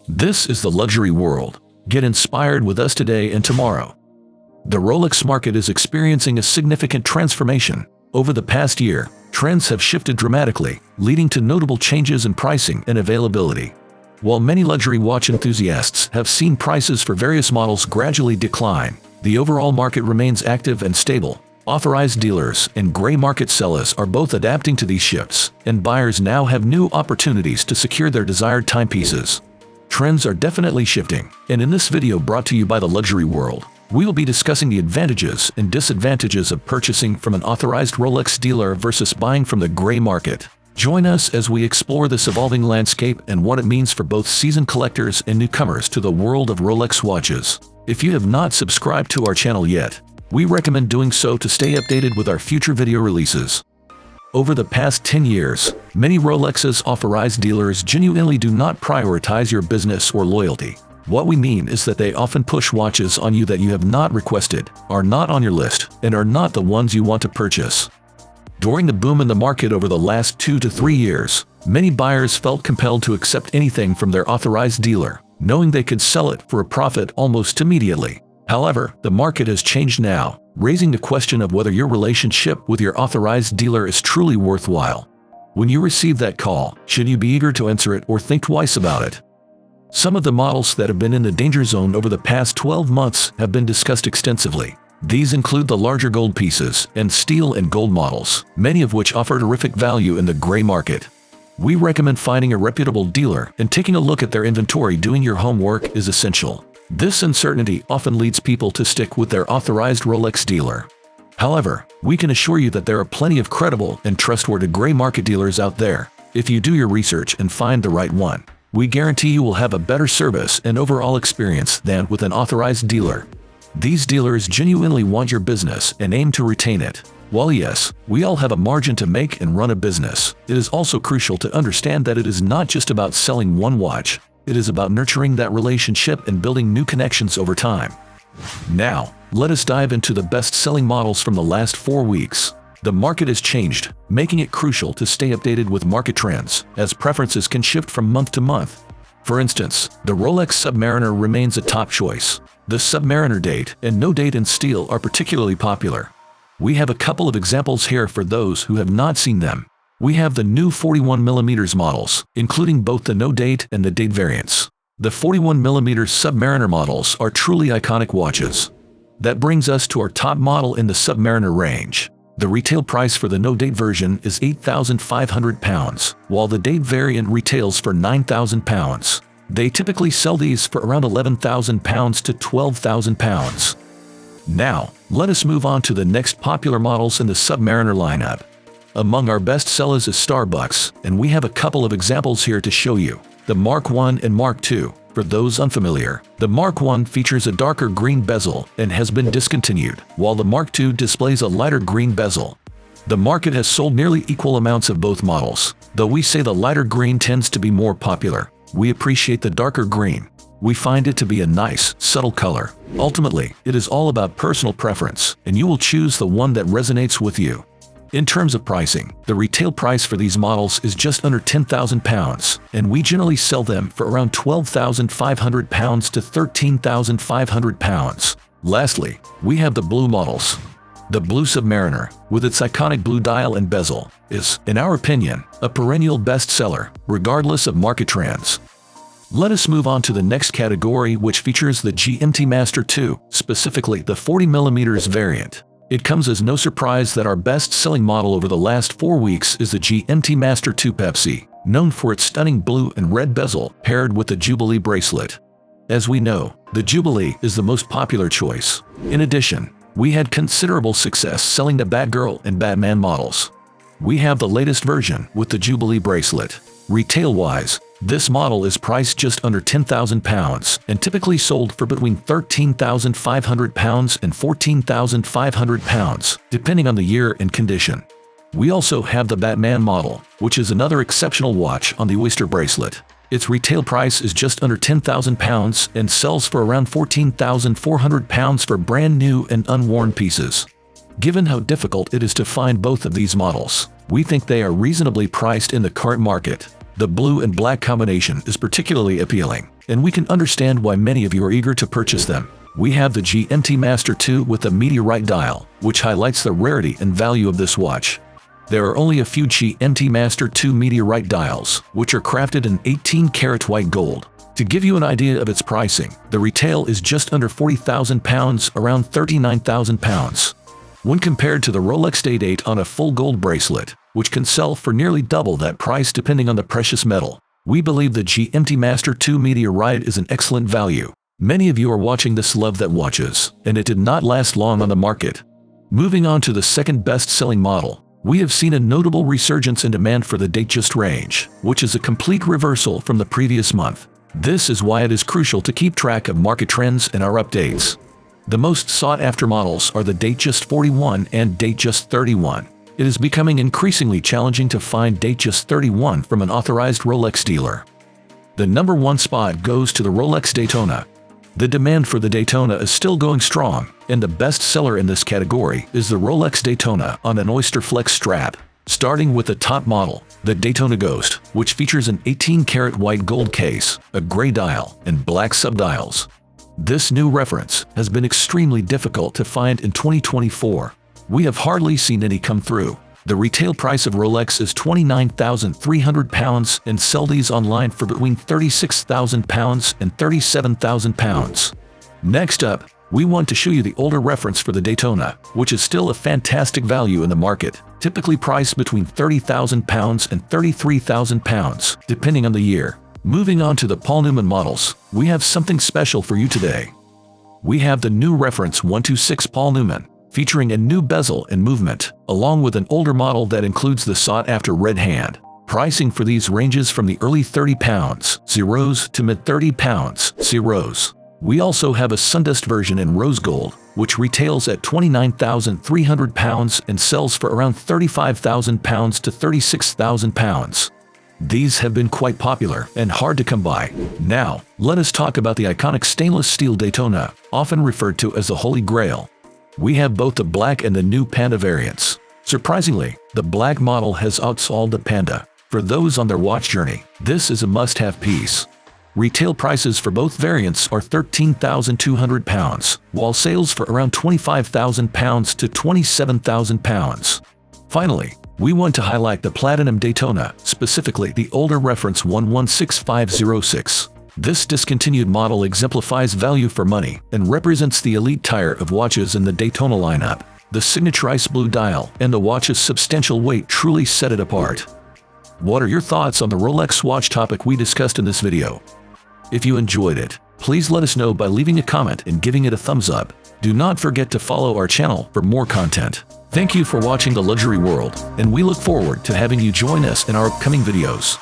This is the luxury world. Get inspired with us today and tomorrow. The Rolex market is experiencing a significant transformation. Over the past year, trends have shifted dramatically, leading to notable changes in pricing and availability. While many luxury watch enthusiasts have seen prices for various models gradually decline, the overall market remains active and stable. Authorized dealers and gray market sellers are both adapting to these shifts, and buyers now have new opportunities to secure their desired timepieces. Trends are definitely shifting, and in this video brought to you by the luxury world, we will be discussing the advantages and disadvantages of purchasing from an authorized Rolex dealer versus buying from the gray market. Join us as we explore this evolving landscape and what it means for both seasoned collectors and newcomers to the world of Rolex watches. If you have not subscribed to our channel yet, we recommend doing so to stay updated with our future video releases. Over the past 10 years, many Rolex's authorized dealers genuinely do not prioritize your business or loyalty. What we mean is that they often push watches on you that you have not requested, are not on your list, and are not the ones you want to purchase. During the boom in the market over the last 2 to 3 years, many buyers felt compelled to accept anything from their authorized dealer, knowing they could sell it for a profit almost immediately. However, the market has changed now, raising the question of whether your relationship with your authorized dealer is truly worthwhile. When you receive that call, should you be eager to answer it or think twice about it? Some of the models that have been in the danger zone over the past 12 months have been discussed extensively. These include the larger gold pieces and steel and gold models, many of which offer terrific value in the gray market. We recommend finding a reputable dealer and taking a look at their inventory. Doing your homework is essential. This uncertainty often leads people to stick with their authorized Rolex dealer. However, we can assure you that there are plenty of credible and trustworthy gray market dealers out there. If you do your research and find the right one, we guarantee you will have a better service and overall experience than with an authorized dealer. These dealers genuinely want your business and aim to retain it. While yes, we all have a margin to make and run a business, it is also crucial to understand that it is not just about selling one watch. It is about nurturing that relationship and building new connections over time. Now, let us dive into the best-selling models from the last 4 weeks. The market has changed, making it crucial to stay updated with market trends, as preferences can shift from month to month. For instance, the Rolex Submariner remains a top choice. The Submariner date and no date in steel are particularly popular. We have a couple of examples here for those who have not seen them. We have the new 41mm models, including both the no-date and the date variants. The 41mm Submariner models are truly iconic watches. That brings us to our top model in the Submariner range. The retail price for the no-date version is £8,500, while the date variant retails for £9,000. They typically sell these for around £11,000 to £12,000. Now, let us move on to the next popular models in the Submariner lineup. Among our best sellers is Starbucks, and we have a couple of examples here to show you. The Mark I and Mark II. For those unfamiliar, the Mark I features a darker green bezel and has been discontinued, while the Mark II displays a lighter green bezel. The market has sold nearly equal amounts of both models, though we say the lighter green tends to be more popular. We appreciate the darker green. We find it to be a nice, subtle color. Ultimately, it is all about personal preference, and you will choose the one that resonates with you. In terms of pricing, the retail price for these models is just under £10,000, and we generally sell them for around £12,500 to £13,500. Lastly, we have the blue models. The blue Submariner, with its iconic blue dial and bezel, is, in our opinion, a perennial bestseller, regardless of market trends. Let us move on to the next category, which features the GMT-Master 2, specifically the 40mm variant. It comes as no surprise that our best-selling model over the last 4 weeks is the GMT-Master 2 Pepsi, known for its stunning blue and red bezel paired with the Jubilee bracelet. As we know, the Jubilee is the most popular choice. In addition, we had considerable success selling the Batgirl and Batman models. We have the latest version with the Jubilee bracelet. Retail-wise, this model is priced just under £10,000 and typically sold for between £13,500 and £14,500, depending on the year and condition. We also have the Batman model, which is another exceptional watch on the Oyster bracelet. Its retail price is just under £10,000 and sells for around £14,400 for brand new and unworn pieces. Given how difficult it is to find both of these models, we think they are reasonably priced in the current market. The blue and black combination is particularly appealing. and we can understand why many of you are eager to purchase them. We have the GMT-Master 2 with a meteorite dial, which highlights the rarity and value of this watch. There are only a few GMT-Master 2 meteorite dials, which are crafted in 18-karat white gold. To give you an idea of its pricing, the retail is just under £40,000, around £39,000. When compared to the Rolex Daytona full gold bracelet, which can sell for nearly double that price depending on the precious metal, we believe the GMT-Master 2 meteorite is an excellent value. Many of you are watching this love that watches, and it did not last long on the market. Moving on to the second best-selling model, we have seen a notable resurgence in demand for the Datejust range, which is a complete reversal from the previous month. This is why it is crucial to keep track of market trends and our updates. The most sought-after models are the Datejust 41 and Datejust 31. It is becoming increasingly challenging to find Datejust 31 from an authorized Rolex dealer. The number one spot goes to the Rolex Daytona. The demand for the Daytona is still going strong, and the best seller in this category is the Rolex Daytona on an Oyster Flex strap. Starting with the top model, the Daytona Ghost, which features an 18-karat white gold case, a gray dial, and black subdials. This new reference has been extremely difficult to find in 2024. We have hardly seen any come through. The retail price of Rolex is £29,300 and sell these online for between £36,000 and £37,000. Next up, we want to show you the older reference for the Daytona, which is still a fantastic value in the market, typically priced between £30,000 and £33,000, depending on the year. Moving on to the Paul Newman models, we have something special for you today. We have the new reference 126 Paul Newman, featuring a new bezel and movement, along with an older model that includes the sought-after red hand. Pricing for these ranges from the early £30 zeros to mid-£30 zeros. We also have a Sundust version in rose gold, which retails at £29,300 and sells for around £35,000 to £36,000. These have been quite popular and hard to come by. Now, let us talk about the iconic stainless steel Daytona, often referred to as the Holy Grail. We have both the black and the new Panda variants. Surprisingly, the black model has outsold the Panda. For those on their watch journey, this is a must-have piece. Retail prices for both variants are £13,200, while sales for around £25,000 to £27,000. Finally, we want to highlight the Platinum Daytona, specifically the older reference 116506. This discontinued model exemplifies value for money and represents the elite tier of watches in the Daytona lineup. The signature ice blue dial and the watch's substantial weight truly set it apart. What are your thoughts on the Rolex watch topic we discussed in this video? If you enjoyed it, please let us know by leaving a comment and giving it a thumbs up. Do not forget to follow our channel for more content. Thank you for watching The Luxury World, and we look forward to having you join us in our upcoming videos.